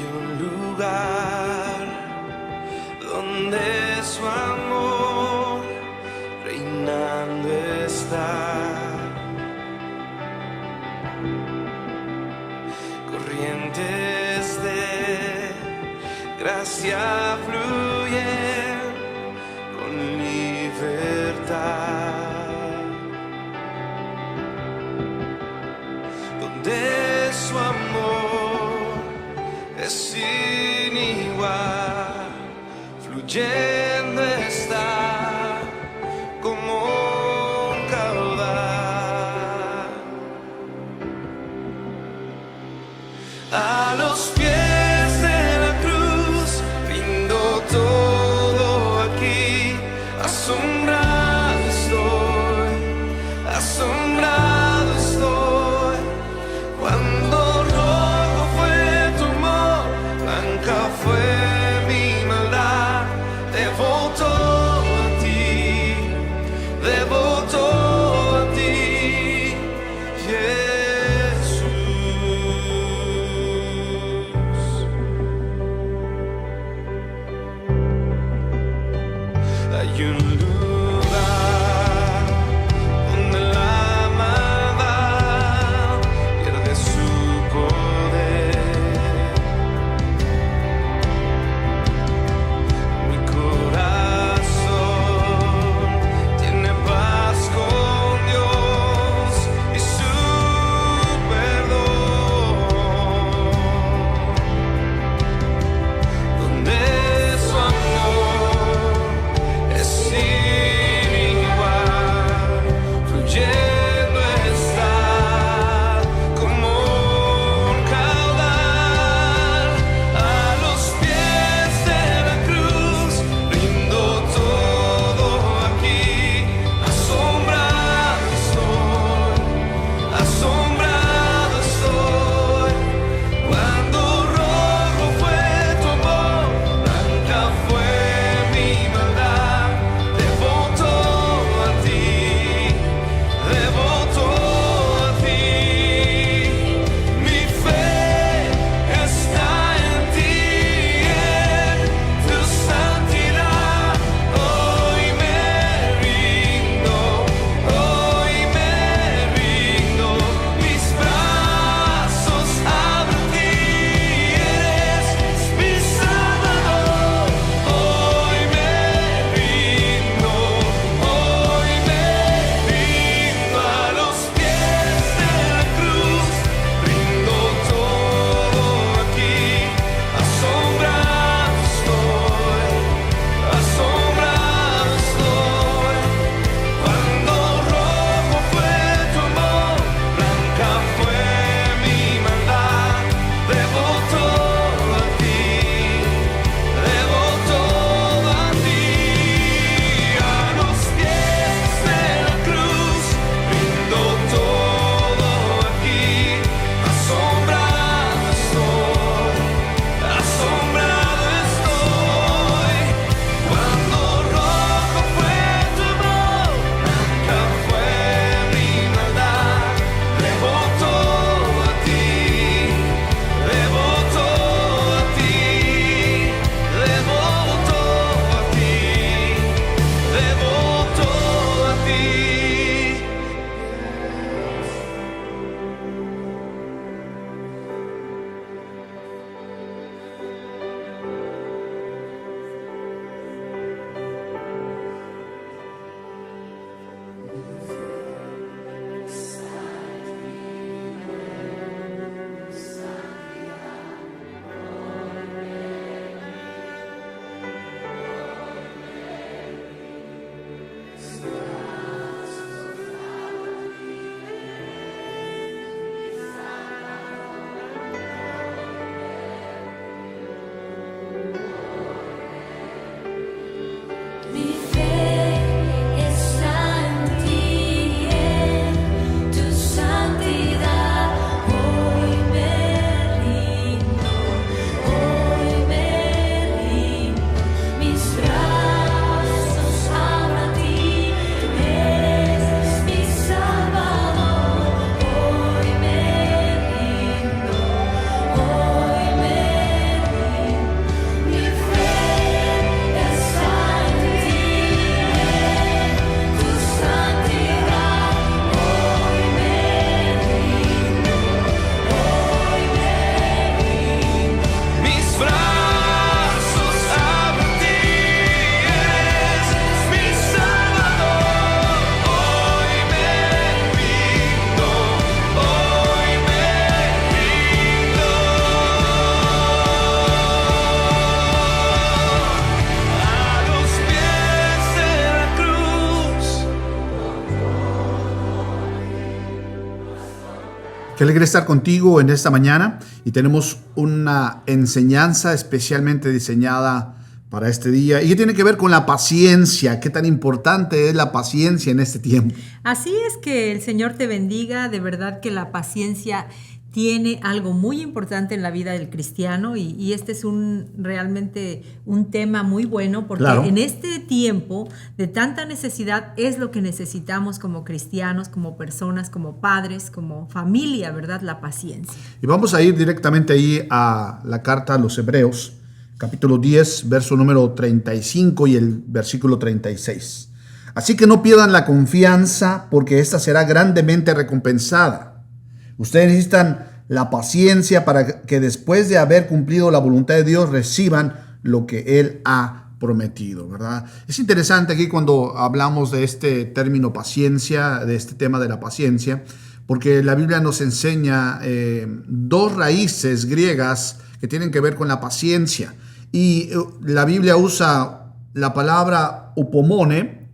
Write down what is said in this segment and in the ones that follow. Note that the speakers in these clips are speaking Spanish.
un lugar donde su amor reinando está. Corrientes de gracia fluyen con libertad, donde su amor es sin igual, fluyendo está como un caudal. A los pies de la cruz rindo todo aquí, asombrado estoy, asombrado estoy. Cuando rojo fue tu amor, blanca fue mi maldad, debo todo a ti, debo todo a ti, hay un lugar donde la Qué alegre estar contigo en esta mañana y tenemos una enseñanza especialmente diseñada para este día y que tiene que ver con la paciencia. Qué tan importante es la paciencia en este tiempo. Así es, que el Señor te bendiga. De verdad que la paciencia tiene algo muy importante en la vida del cristiano y este es realmente un tema muy bueno porque Claro. En este tiempo de tanta necesidad es lo que necesitamos como cristianos, como personas, como padres, como familia, ¿verdad? La paciencia. Y vamos a ir directamente ahí a la carta a los Hebreos, capítulo 10, verso número 35 y el versículo 36. Así que no pierdan la confianza, porque esta será grandemente recompensada. Ustedes necesitan la paciencia para que después de haber cumplido la voluntad de Dios reciban lo que Él ha prometido, ¿verdad? Es interesante aquí cuando hablamos de este término paciencia, de este tema de la paciencia, porque la Biblia nos enseña dos raíces griegas que tienen que ver con la paciencia. Y la Biblia usa la palabra upomone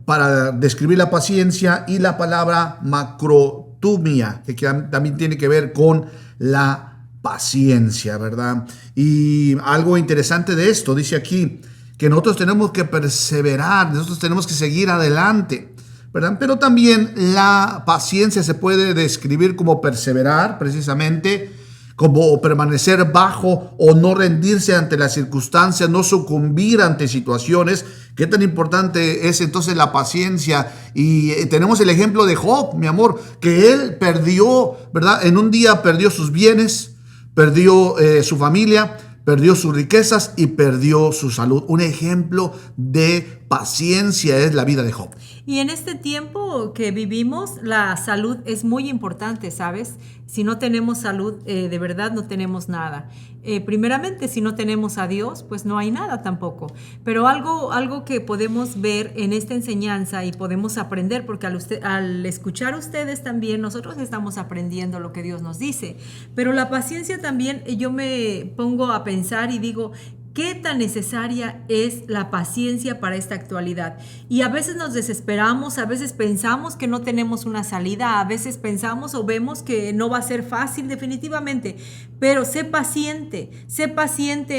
para describir la paciencia y la palabra macrotumia, que también tiene que ver con la paciencia, ¿verdad? Y algo interesante de esto, dice aquí, que nosotros tenemos que perseverar, nosotros tenemos que seguir adelante, ¿verdad? Pero también la paciencia se puede describir como perseverar, precisamente, como permanecer bajo o no rendirse ante las circunstancias, no sucumbir ante situaciones. Qué tan importante es entonces la paciencia. Y tenemos el ejemplo de Job, mi amor, que él perdió, ¿verdad? En un día perdió sus bienes, perdió su familia, perdió sus riquezas y perdió su salud. Un ejemplo de paciencia es la vida de Job. Y en este tiempo que vivimos, la salud es muy importante, ¿sabes? Si no tenemos salud, de verdad no tenemos nada. Primeramente, si no tenemos a Dios, pues no hay nada tampoco. Pero algo que podemos ver en esta enseñanza y podemos aprender, porque al escuchar a ustedes también, nosotros estamos aprendiendo lo que Dios nos dice. Pero la paciencia también, yo me pongo a pensar y digo, ¿qué tan necesaria es la paciencia para esta actualidad? Y a veces nos desesperamos, a veces pensamos que no tenemos una salida, a veces pensamos o vemos que no va a ser fácil definitivamente, pero sé paciente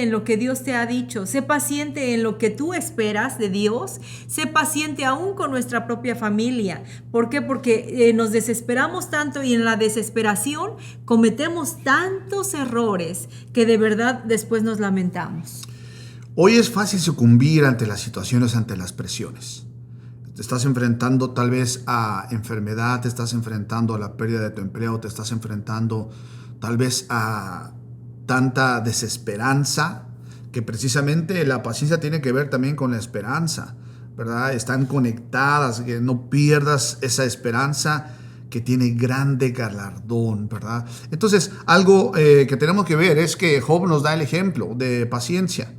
en lo que Dios te ha dicho, sé paciente en lo que tú esperas de Dios, sé paciente aún con nuestra propia familia. ¿Por qué? Porque nos desesperamos tanto y en la desesperación cometemos tantos errores que de verdad después nos lamentamos. Hoy es fácil sucumbir ante las situaciones, ante las presiones. Te estás enfrentando tal vez a enfermedad, te estás enfrentando a la pérdida de tu empleo, te estás enfrentando tal vez a tanta desesperanza, que precisamente la paciencia tiene que ver también con la esperanza, ¿verdad? Están conectadas, que no pierdas esa esperanza que tiene grande galardón, ¿verdad? Entonces, algo que tenemos que ver es que Job nos da el ejemplo de paciencia.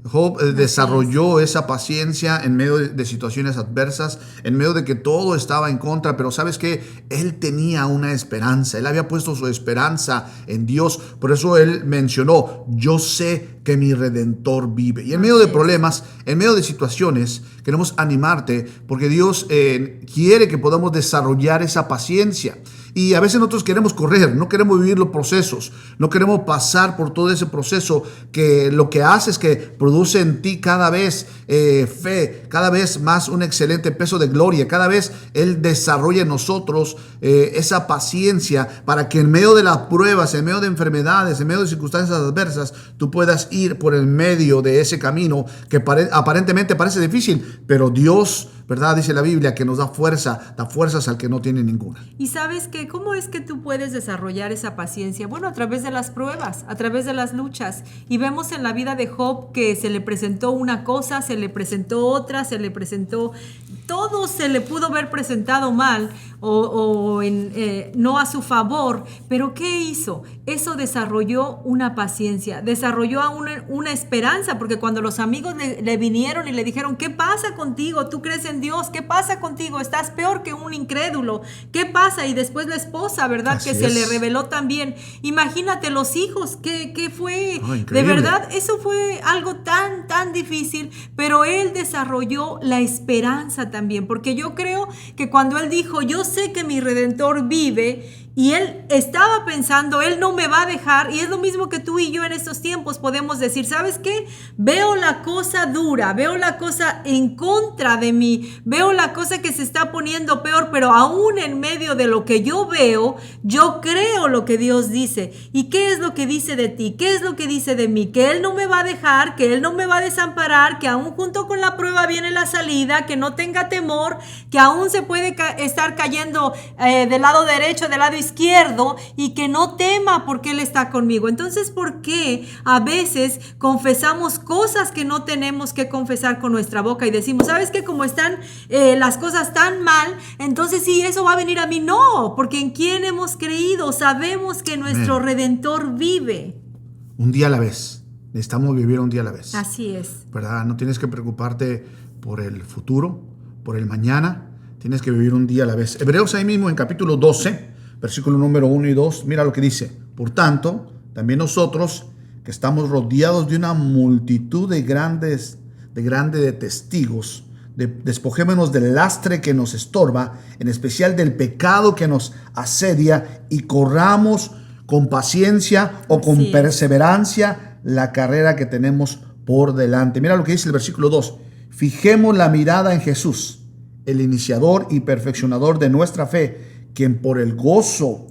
Job desarrolló esa paciencia en medio de situaciones adversas, en medio de que todo estaba en contra, pero ¿sabes qué? Él tenía una esperanza, él había puesto su esperanza en Dios, por eso él mencionó, yo sé que mi Redentor vive. Y en medio de problemas, en medio de situaciones, queremos animarte, porque Dios quiere que podamos desarrollar esa paciencia. Y a veces nosotros queremos correr, no queremos vivir los procesos, no queremos pasar por todo ese proceso que lo que hace es que produce en ti cada vez fe, cada vez más un excelente peso de gloria, cada vez Él desarrolla en nosotros esa paciencia para que en medio de las pruebas, en medio de enfermedades, en medio de circunstancias adversas, tú puedas ir por el medio de ese camino que aparentemente parece difícil, pero Dios, ¿verdad? Dice la Biblia que nos da fuerzas al que no tiene ninguna. Y sabes que, ¿cómo es que tú puedes desarrollar esa paciencia? Bueno, a través de las pruebas, a través de las luchas. Y vemos en la vida de Job que se le presentó una cosa, se le presentó otra, se le presentó, todo se le pudo haber presentado mal no a su favor, pero ¿qué hizo? Eso desarrolló una paciencia, desarrolló una esperanza, porque cuando los amigos le vinieron y le dijeron, ¿qué pasa contigo? ¿Tú crees en Dios? ¿Qué pasa contigo? Estás peor que un incrédulo. ¿Qué pasa? Y después la esposa, ¿verdad? Así que se es. le reveló también. Imagínate los hijos, ¿qué fue? Oh, de increíble. verdad, eso fue algo tan difícil, pero él desarrolló la esperanza también, porque yo creo que cuando él dijo, yo sé que mi Redentor vive. Y él estaba pensando, él no me va a dejar. Y es lo mismo que tú y yo en estos tiempos podemos decir, ¿sabes qué? Veo la cosa dura, veo la cosa en contra de mí, veo la cosa que se está poniendo peor, pero aún en medio de lo que yo veo, yo creo lo que Dios dice. ¿Y qué es lo que dice de ti? ¿Qué es lo que dice de mí? Que Él no me va a dejar, que Él no me va a desamparar, que aún junto con la prueba viene la salida, que no tenga temor, que aún se puede estar cayendo del lado derecho, del lado izquierdo, y que no tema porque Él está conmigo. Entonces, ¿por qué a veces confesamos cosas que no tenemos que confesar con nuestra boca y decimos, ¿sabes qué? Como están las cosas tan mal, entonces sí, eso va a venir a mí. No, porque en quién hemos creído, sabemos que nuestro Redentor vive. Un día a la vez. Necesitamos vivir un día a la vez. Así es. ¿Verdad? No tienes que preocuparte por el futuro, por el mañana. Tienes que vivir un día a la vez. Hebreos ahí mismo en capítulo 12, versículo número 1 y 2, mira lo que dice. Por tanto, también nosotros, que estamos rodeados de una multitud de testigos, despojémonos del lastre que nos estorba, en especial del pecado que nos asedia, y corramos con paciencia o con perseverancia la carrera que tenemos por delante. Mira lo que dice el versículo 2. Fijemos la mirada en Jesús, el iniciador y perfeccionador de nuestra fe, quien por el gozo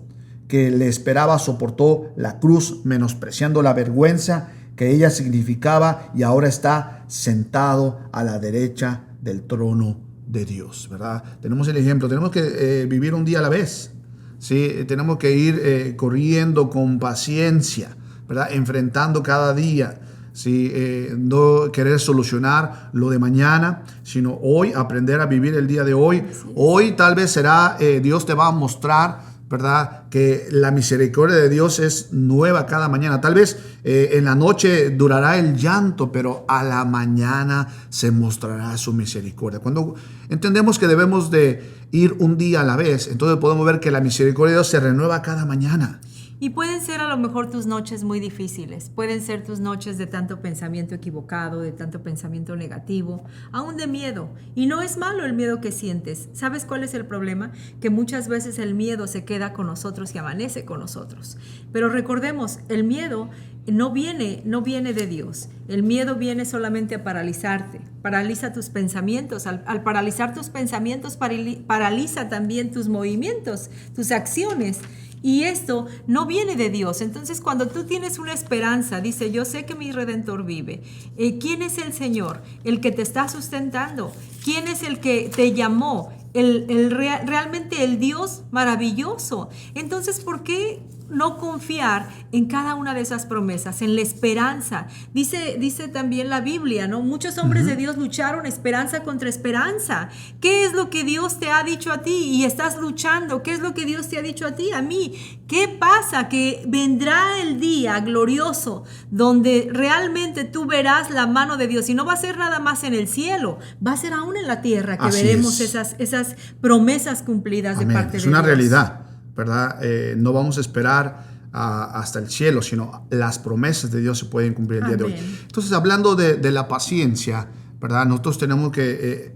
que le esperaba soportó la cruz, menospreciando la vergüenza que ella significaba, y ahora está sentado a la derecha del trono de Dios, ¿verdad? Tenemos el ejemplo, tenemos que vivir un día a la vez, ¿sí? Tenemos que ir corriendo con paciencia, ¿verdad? Enfrentando cada día, ¿sí? No querer solucionar lo de mañana, sino hoy aprender a vivir el día de hoy. Hoy tal vez será, Dios te va a mostrar, ¿verdad? Que la misericordia de Dios es nueva cada mañana. Tal vez en la noche durará el llanto, pero a la mañana se mostrará su misericordia. Cuando entendemos que debemos de ir un día a la vez, entonces podemos ver que la misericordia de Dios se renueva cada mañana. Y pueden ser a lo mejor tus noches muy difíciles, pueden ser tus noches de tanto pensamiento equivocado, de tanto pensamiento negativo, aún de miedo. Y no es malo el miedo que sientes. ¿Sabes cuál es el problema? Que muchas veces el miedo se queda con nosotros y amanece con nosotros. Pero recordemos, el miedo no viene de Dios. El miedo viene solamente a paralizarte. Paraliza tus pensamientos. Al paralizar tus pensamientos, paraliza también tus movimientos, tus acciones. Y esto no viene de Dios. Entonces, cuando tú tienes una esperanza, dice, yo sé que mi Redentor vive. ¿Quién es el Señor? El que te está sustentando. ¿Quién es el que te llamó? Realmente el Dios maravilloso. Entonces, ¿por qué no confiar en cada una de esas promesas, en la esperanza? Dice también la Biblia, ¿no? Muchos hombres de Dios lucharon esperanza contra esperanza. ¿Qué es lo que Dios te ha dicho a ti y estás luchando? ¿Qué es lo que Dios te ha dicho a ti, a mí? ¿Qué pasa? Que vendrá el día glorioso donde realmente tú verás la mano de Dios, y no va a ser nada más en el cielo, va a ser aún en la tierra que Así veremos es. esas promesas cumplidas. Amén. De parte de Dios. Es una realidad, ¿verdad? No vamos a esperar hasta el cielo, sino las promesas de Dios se pueden cumplir el día de hoy. Entonces, hablando de la paciencia, ¿verdad? Nosotros tenemos que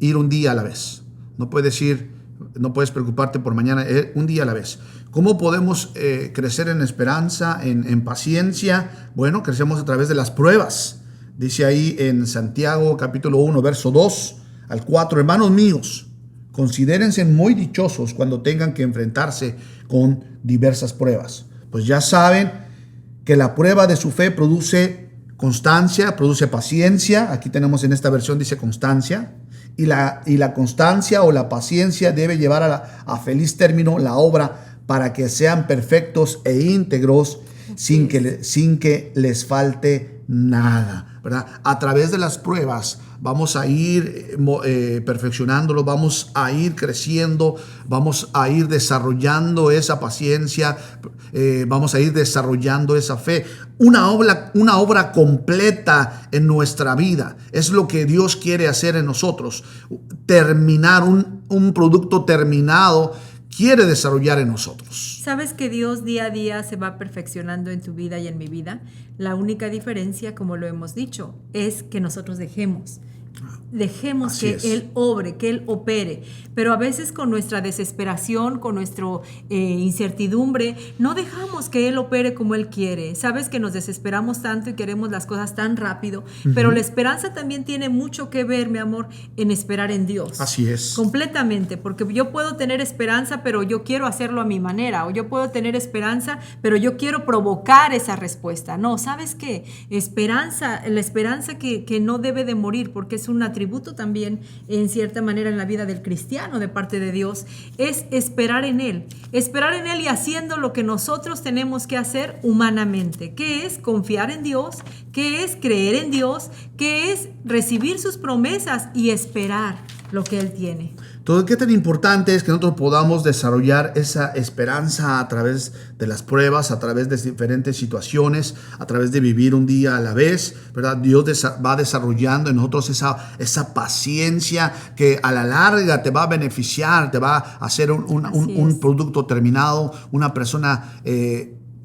ir un día a la vez. No puedes preocuparte por mañana, un día a la vez. ¿Cómo podemos crecer en esperanza, en paciencia? Bueno, crecemos a través de las pruebas. Dice ahí en Santiago capítulo 1, verso 2 al 4, hermanos míos, considérense muy dichosos cuando tengan que enfrentarse con diversas pruebas, pues ya saben que la prueba de su fe produce constancia, produce paciencia. Aquí tenemos en esta versión dice constancia, y la constancia o la paciencia debe llevar a feliz término la obra, para que sean perfectos e íntegros sin que les falte nada, ¿verdad? A través de las pruebas vamos a ir perfeccionándolo, vamos a ir creciendo, vamos a ir desarrollando esa paciencia, vamos a ir desarrollando esa fe. Una obra completa en nuestra vida es lo que Dios quiere hacer en nosotros. Terminar un producto terminado quiere desarrollar en nosotros. ¿Sabes que Dios día a día se va perfeccionando en tu vida y en mi vida? La única diferencia, como lo hemos dicho, es que nosotros dejemos. dejemos Así que es. Él obre, que Él opere. Pero a veces con nuestra desesperación, con nuestra incertidumbre, no dejamos que Él opere como Él quiere. Sabes que nos desesperamos tanto y queremos las cosas tan rápido, pero la esperanza también tiene mucho que ver, mi amor, en esperar en Dios. Así es. Completamente, porque yo puedo tener esperanza, pero yo quiero hacerlo a mi manera, o yo puedo tener esperanza, pero yo quiero provocar esa respuesta. No, ¿sabes qué? La esperanza que no debe de morir, porque es un atributo también, en cierta manera, en la vida del cristiano, de parte de Dios, es esperar en Él y haciendo lo que nosotros tenemos que hacer humanamente, que es confiar en Dios, que es creer en Dios, que es recibir sus promesas y esperar lo que Él tiene. Todo qué tan importante es que nosotros podamos desarrollar esa esperanza a través de las pruebas, a través de diferentes situaciones, a través de vivir un día a la vez, ¿verdad? Dios va desarrollando en nosotros esa paciencia que a la larga te va a beneficiar, te va a hacer un producto terminado, una persona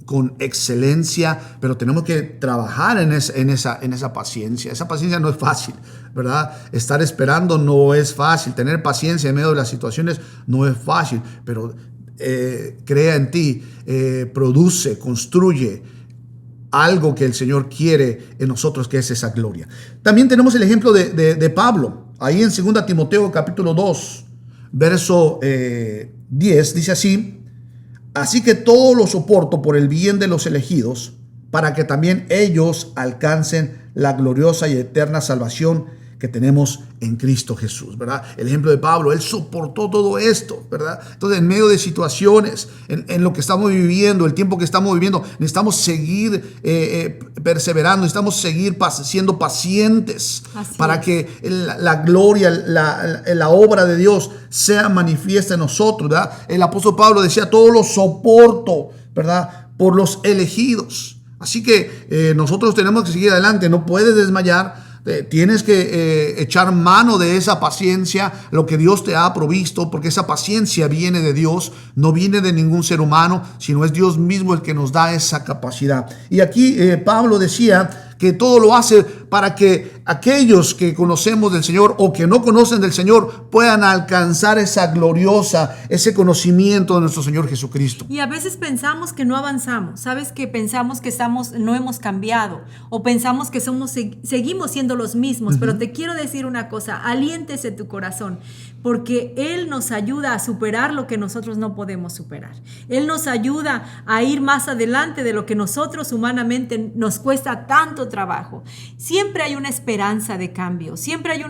con excelencia, pero tenemos que trabajar en esa paciencia. Esa paciencia no es fácil, ¿verdad? Estar esperando no es fácil, tener paciencia en medio de las situaciones no es fácil, pero crea en ti, produce, construye algo que el Señor quiere en nosotros, que es esa gloria. También tenemos el ejemplo de Pablo, ahí en 2 Timoteo capítulo 2, verso 10, dice así: así que todo lo soporto por el bien de los elegidos, para que también ellos alcancen la gloriosa y eterna salvación que tenemos en Cristo Jesús, ¿verdad? El ejemplo de Pablo, él soportó todo esto, ¿verdad? Entonces, en medio de situaciones, en lo que estamos viviendo, el tiempo que estamos viviendo, necesitamos seguir perseverando, necesitamos seguir siendo pacientes. Así para es. que la gloria, la obra de Dios sea manifiesta en nosotros, ¿verdad? El apóstol Pablo decía: todo lo soporto, ¿verdad? Por los elegidos. Así que nosotros tenemos que seguir adelante, no puedes desmayar. Tienes que echar mano de esa paciencia, lo que Dios te ha provisto, porque esa paciencia viene de Dios, no viene de ningún ser humano, sino es Dios mismo el que nos da esa capacidad. Y aquí Pablo decía que todo lo hace para que aquellos que conocemos del Señor o que no conocen del Señor puedan alcanzar ese conocimiento de nuestro Señor Jesucristo. Y a veces pensamos que no avanzamos, ¿sabes? Que pensamos que no hemos cambiado, o pensamos que seguimos siendo los mismos. Pero te quiero decir una cosa: aliéntese tu corazón, porque Él nos ayuda a superar lo que nosotros no podemos superar. Él nos ayuda a ir más adelante de lo que nosotros humanamente nos cuesta tanto trabajo. Siempre hay una esperanza de cambio, siempre hay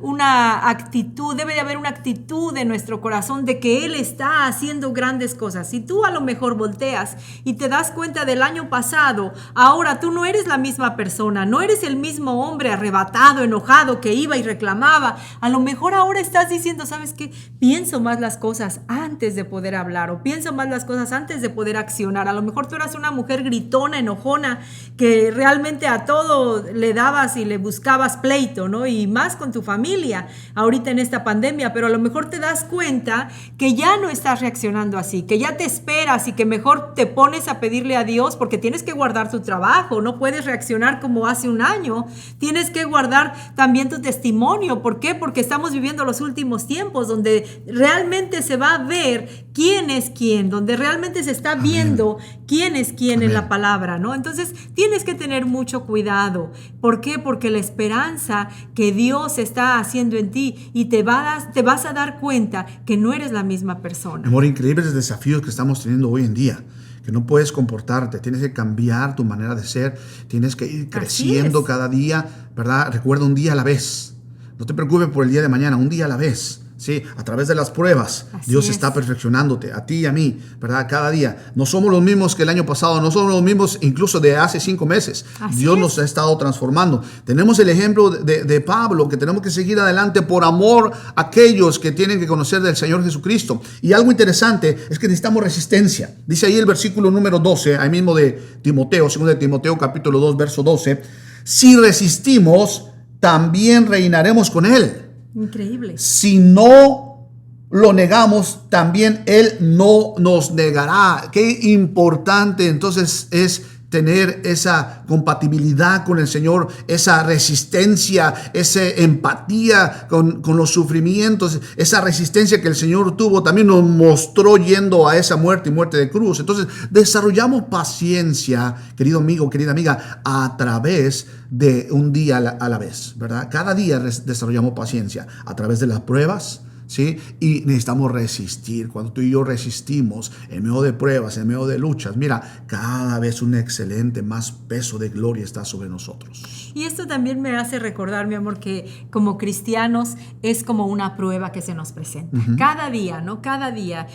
una actitud, debe de haber una actitud en nuestro corazón de que Él está haciendo grandes cosas. Si tú a lo mejor volteas y te das cuenta del año pasado, ahora tú no eres la misma persona, no eres el mismo hombre arrebatado, enojado, que iba y reclamaba. A lo mejor ahora estás diciendo: ¿sabes qué? Pienso más las cosas antes de poder hablar, o pienso más las cosas antes de poder accionar. A lo mejor tú eras una mujer gritona, enojona, que realmente a todo le dabas y le buscabas pleito, ¿no? Y más con tu familia ahorita en esta pandemia, pero a lo mejor te das cuenta que ya no estás reaccionando así, que ya te esperas y que mejor te pones a pedirle a Dios, porque tienes que guardar tu trabajo, no puedes reaccionar como hace un año, tienes que guardar también tu testimonio. ¿Por qué? Porque estamos viviendo los últimos tiempos donde realmente se va a ver quién es quién, donde realmente se está viendo quién es quién en la palabra, ¿no? Entonces tienes que tener mucho cuidado. ¿Por qué? Porque la esperanza que Dios está haciendo en ti, y te vas a dar cuenta que no eres la misma persona. Amor, increíbles desafíos que estamos teniendo hoy en día, que no puedes comportarte, tienes que cambiar tu manera de ser, tienes que ir creciendo cada día, ¿verdad? Recuerda, un día a la vez. No te preocupes por el día de mañana, un día a la vez. Sí, a través de las pruebas, Dios está perfeccionándote, a ti y a mí, ¿verdad? Cada día. No somos los mismos que el año pasado, no somos los mismos incluso de hace 5 meses. Dios nos ha estado transformando. Tenemos el ejemplo de Pablo, que tenemos que seguir adelante por amor a aquellos que tienen que conocer del Señor Jesucristo. Y algo interesante es que necesitamos resistencia. Dice ahí el versículo número 12, ahí mismo de Timoteo, 2 Timoteo capítulo 2, verso 12: si resistimos, también reinaremos con Él. Increíble. Si no lo negamos, también Él no nos negará. Qué importante entonces es tener esa compatibilidad con el Señor, esa resistencia, esa empatía con los sufrimientos, esa resistencia que el Señor tuvo, también nos mostró yendo a esa muerte y muerte de cruz. Entonces, desarrollamos paciencia, querido amigo, querida amiga, a través de un día a la vez, ¿verdad? Cada día desarrollamos paciencia a través de las pruebas, ¿sí? Y necesitamos resistir. Cuando tú y yo resistimos en medio de pruebas, en medio de luchas, mira, cada vez un excelente más peso de gloria está sobre nosotros. Y esto también me hace recordar, mi amor, que como cristianos es como una prueba que se nos presenta. Cada día, ¿no? Cada día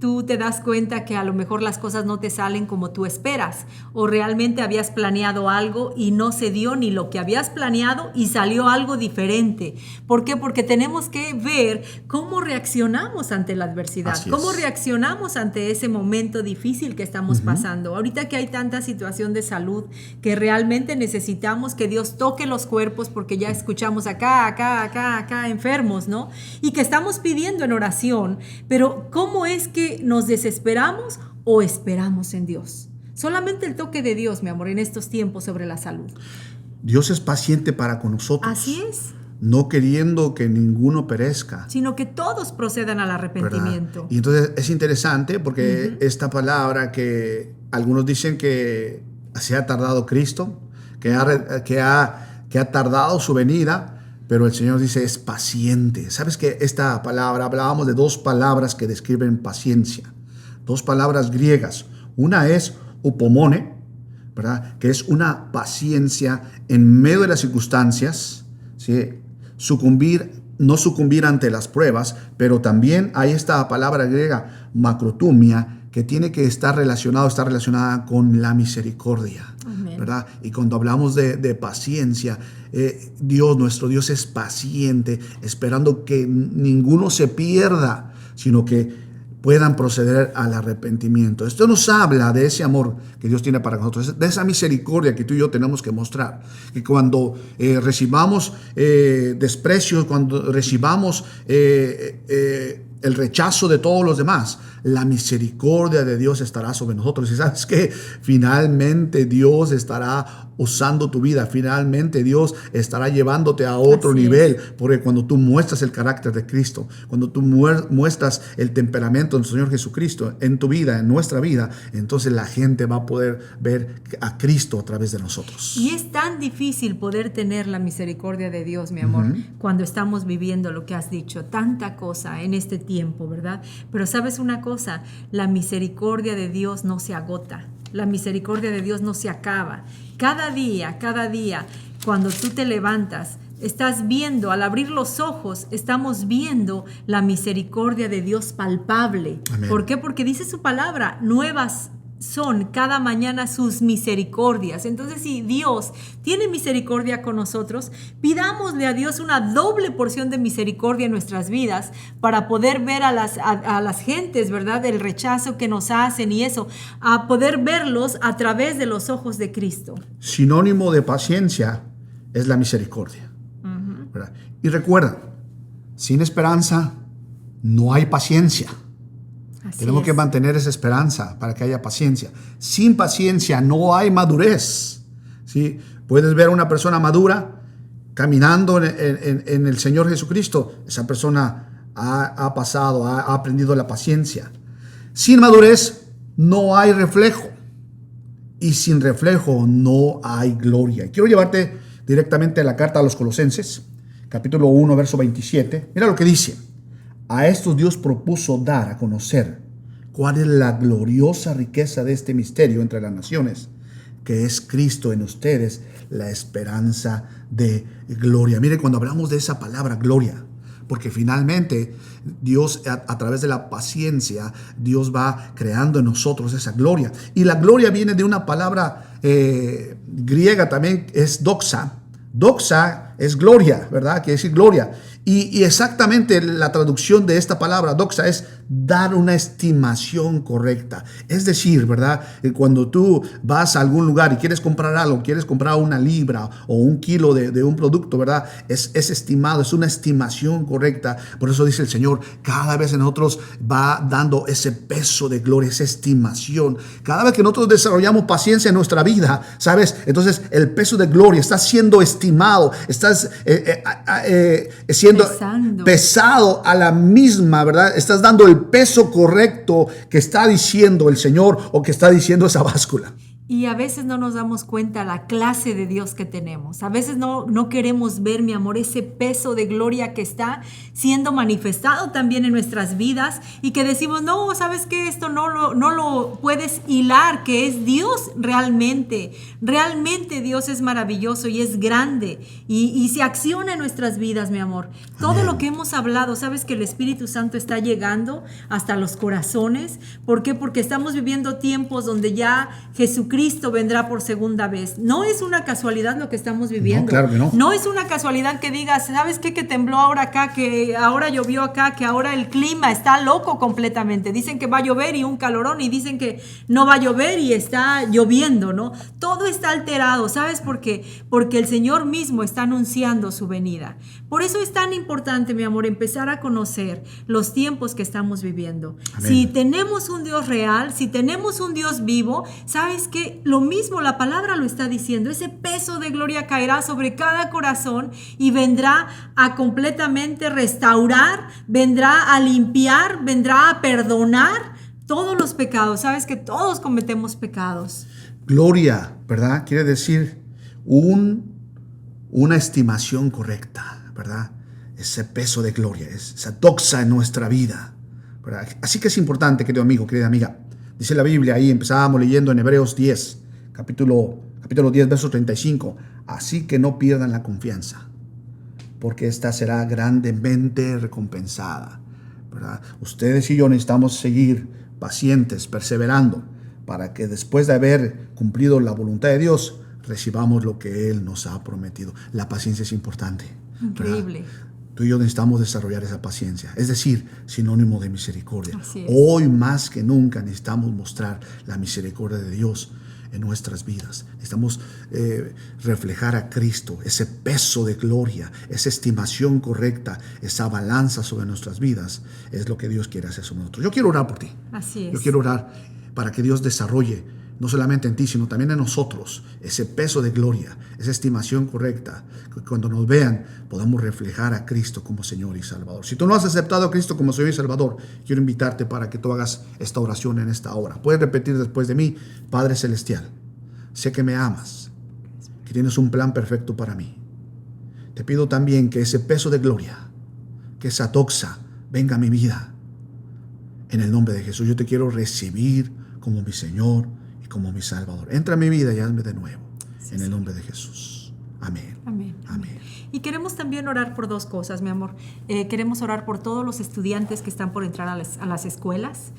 tú te das cuenta que a lo mejor las cosas no te salen como tú esperas, o realmente habías planeado algo y no se dio ni lo que habías planeado y salió algo diferente. ¿Por qué? Porque tenemos que ver cómo reaccionamos ante la adversidad, cómo reaccionamos ante ese momento difícil que estamos pasando. Ahorita que hay tanta situación de salud que realmente necesitamos que Dios toque los cuerpos, porque ya escuchamos acá enfermos, ¿no? Y que estamos pidiendo en oración, pero ¿cómo es que nos desesperamos o esperamos en Dios? Solamente el toque de Dios, mi amor, en estos tiempos sobre la salud. Dios es paciente para con nosotros. Así es. No queriendo que ninguno perezca, sino que todos procedan al arrepentimiento. ¿verdad? Y entonces es interesante porque esta palabra que algunos dicen que se ha tardado Cristo, que ha tardado su venida, pero el Señor dice es paciente. ¿Sabes que esta palabra, hablábamos de dos palabras que describen paciencia, dos palabras griegas? Una es upomone, ¿verdad? Que es una paciencia en medio de las circunstancias, ¿sí? No sucumbir ante las pruebas, pero también hay esta palabra griega, macrotumia, que tiene que estar relacionada con la misericordia, ¿verdad? Y cuando hablamos de paciencia, nuestro Dios es paciente, esperando que ninguno se pierda, sino que puedan proceder al arrepentimiento. Esto nos habla de ese amor que Dios tiene para nosotros, de esa misericordia que tú y yo tenemos que mostrar. Que cuando recibamos desprecios, cuando recibamos el rechazo de todos los demás, la misericordia de Dios estará sobre nosotros. Y sabes que finalmente Dios estará usando tu vida, finalmente Dios estará llevándote a otro nivel, porque cuando tú muestras el carácter de Cristo, cuando tú muestras el temperamento del Señor Jesucristo en tu vida, en nuestra vida, entonces la gente va a poder ver a Cristo a través de nosotros. Y es tan difícil poder tener la misericordia de Dios, mi amor, cuando estamos viviendo lo que has dicho, tanta cosa en este tiempo, ¿verdad? Pero sabes una cosa, la misericordia de Dios no se agota, la misericordia de Dios no se acaba. Cada día, cuando tú te levantas, estás viendo, al abrir los ojos, estamos viendo la misericordia de Dios palpable. Amén. ¿Por qué? Porque dice su palabra, nuevas son cada mañana sus misericordias. Entonces, si Dios tiene misericordia con nosotros, pidámosle a Dios una doble porción de misericordia en nuestras vidas para poder ver a las gentes, ¿verdad? El rechazo que nos hacen y eso, a poder verlos a través de los ojos de Cristo. Sinónimo de paciencia es la misericordia, ¿verdad? Y recuerda, sin esperanza no hay paciencia. Tenemos que mantener esa esperanza para que haya paciencia. Sin paciencia no hay madurez, ¿sí? Puedes ver a una persona madura caminando en el Señor Jesucristo. Esa persona ha aprendido la paciencia. Sin madurez no hay reflejo. Y sin reflejo no hay gloria. Quiero llevarte directamente a la carta a los Colosenses, capítulo 1, verso 27. Mira lo que dice. A estos Dios propuso dar a conocer cuál es la gloriosa riqueza de este misterio entre las naciones, que es Cristo en ustedes, la esperanza de gloria. Mire, cuando hablamos de esa palabra gloria, porque finalmente Dios, a través de la paciencia, Dios va creando en nosotros esa gloria. Y la gloria viene de una palabra griega también, es doxa. Doxa es gloria, ¿verdad? Quiere decir gloria. Y exactamente la traducción de esta palabra doxa es dar una estimación correcta. Es decir, ¿verdad? Cuando tú vas a algún lugar y quieres comprar algo, quieres comprar una libra o un kilo de un producto, ¿verdad? Es estimado, es una estimación correcta. Por eso dice el Señor, cada vez en nosotros va dando ese peso de gloria, esa estimación. Cada vez que nosotros desarrollamos paciencia en nuestra vida, ¿sabes? Entonces el peso de gloria está siendo estimado, estás siendo pesado a la misma, ¿verdad? Estás dando el peso correcto que está diciendo el Señor o que está diciendo esa báscula. Y a veces no nos damos cuenta la clase de Dios que tenemos. A veces no queremos ver, mi amor, ese peso de gloria que está siendo manifestado también en nuestras vidas y que decimos, no, ¿sabes qué? Esto no lo puedes hilar, que es Dios realmente. Realmente Dios es maravilloso y es grande y se acciona en nuestras vidas, mi amor. Todo Amén. lo que hemos hablado, ¿sabes que el Espíritu Santo está llegando hasta los corazones? ¿Por qué? Porque estamos viviendo tiempos donde ya Jesucristo vendrá por segunda vez. No es una casualidad lo que estamos viviendo. No, claro que no. No es una casualidad que digas, ¿sabes qué? Que tembló ahora acá, que ahora llovió acá, que ahora el clima está loco completamente. Dicen que va a llover y un calorón y dicen que no va a llover y está lloviendo, ¿no? Todo está alterado. ¿Sabes por qué? Porque el Señor mismo está anunciando su venida. Por eso es tan importante, mi amor, empezar a conocer los tiempos que estamos viviendo. Amén. Si tenemos un Dios real, si tenemos un Dios vivo, ¿sabes qué? Lo mismo la palabra lo está diciendo. Ese peso de gloria caerá sobre cada corazón y vendrá a completamente restaurar, vendrá a limpiar, vendrá a perdonar todos los pecados. ¿Sabes que todos cometemos pecados? Gloria, ¿verdad? Quiere decir una estimación correcta, ¿verdad? Ese peso de gloria, esa doxa en nuestra vida, ¿verdad? Así que es importante, querido amigo, querida amiga. Dice la Biblia ahí, empezábamos leyendo en Hebreos 10, capítulo 10, verso 35. Así que no pierdan la confianza, porque esta será grandemente recompensada, ¿verdad? Ustedes y yo necesitamos seguir pacientes, perseverando, para que después de haber cumplido la voluntad de Dios, recibamos lo que Él nos ha prometido. La paciencia es importante, ¿verdad? Increíble. Tú y yo necesitamos desarrollar esa paciencia, es decir, sinónimo de misericordia. Así es. Hoy más que nunca necesitamos mostrar la misericordia de Dios en nuestras vidas. Necesitamos reflejar a Cristo, ese peso de gloria, esa estimación correcta, esa balanza sobre nuestras vidas. Es lo que Dios quiere hacer sobre nosotros. Yo quiero orar por ti. Así es. Yo quiero orar para que Dios desarrolle no solamente en ti, sino también en nosotros, ese peso de gloria, esa estimación correcta, que cuando nos vean podamos reflejar a Cristo como Señor y Salvador. Si tú no has aceptado a Cristo como Señor y Salvador, quiero invitarte para que tú hagas esta oración en esta hora. Puedes repetir después de mí: Padre Celestial, sé que me amas, que tienes un plan perfecto para mí. Te pido también que ese peso de gloria, que esa doxa venga a mi vida. En el nombre de Jesús, yo te quiero recibir como mi Señor como mi Salvador. Entra a mi vida y hazme de nuevo. Sí, en el nombre de Jesús. Amén. Amén. Amén. Y queremos también orar por dos cosas, mi amor. Queremos orar por todos los estudiantes que están por entrar a las escuelas,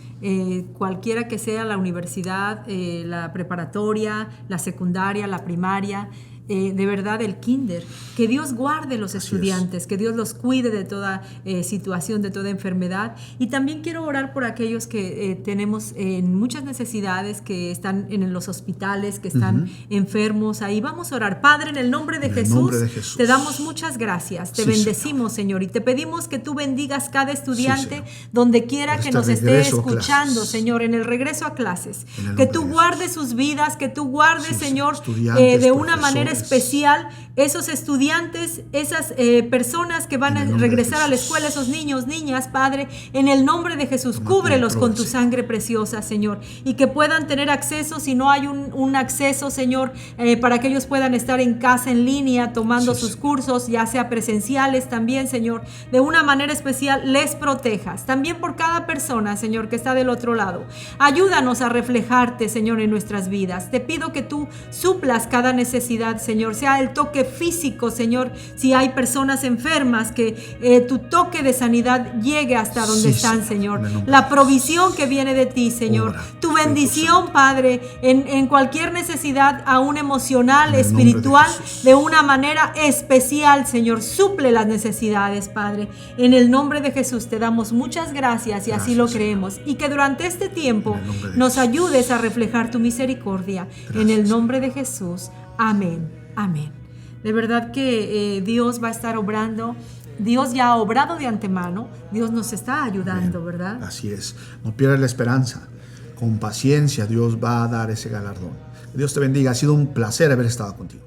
cualquiera que sea la universidad, la preparatoria, la secundaria, la primaria, de verdad el kinder. Que Dios guarde los estudiantes, que Dios los cuide de toda situación, de toda enfermedad. Y también quiero orar por aquellos que tenemos muchas necesidades, que están en los hospitales, que están enfermos. Ahí vamos a orar. Padre, en el nombre de Jesús, te damos muchas gracias. Te bendecimos, Señor, y te pedimos que tú bendigas cada estudiante donde quiera que nos esté escuchando, Señor, en el regreso a clases. Que tú guardes sus vidas, que tú guardes, Señor, de una manera especial esos estudiantes, esas personas que van a regresar a la escuela, esos niños, niñas, Padre, en el nombre de Jesús, cúbrelos con tu sangre preciosa, Señor, y que puedan tener acceso, si no hay un acceso, Señor, para que ellos puedan estar en casa, en línea, tomando sus cursos, ya sea presenciales también, Señor, de una manera especial, les protejas. También por cada persona, Señor, que está del otro lado. Ayúdanos a reflejarte, Señor, en nuestras vidas. Te pido que tú suplas cada necesidad, Señor, sea el toque físico, Señor, si hay personas enfermas, que tu toque de sanidad llegue hasta donde Sí, están, Señor, Señor. en el nombre La de provisión que viene de ti, Señor. Obra, Tu Espíritu bendición, Santo. Padre, en cualquier necesidad, aún emocional, En el nombre de espiritual, Jesús. de una manera especial, Señor. Suple las necesidades, Padre. En el nombre de Jesús te damos muchas gracias y así Gracias, lo Señor. creemos. Y que durante este tiempo En el nombre de nos Jesús. ayudes a reflejar tu misericordia. En Gracias, el nombre de Jesús. Amén. Amén. De verdad que Dios va a estar obrando. Dios ya ha obrado de antemano. Dios nos está ayudando, ¿verdad? Así es. No pierdas la esperanza. Con paciencia Dios va a dar ese galardón. Que Dios te bendiga. Ha sido un placer haber estado contigo.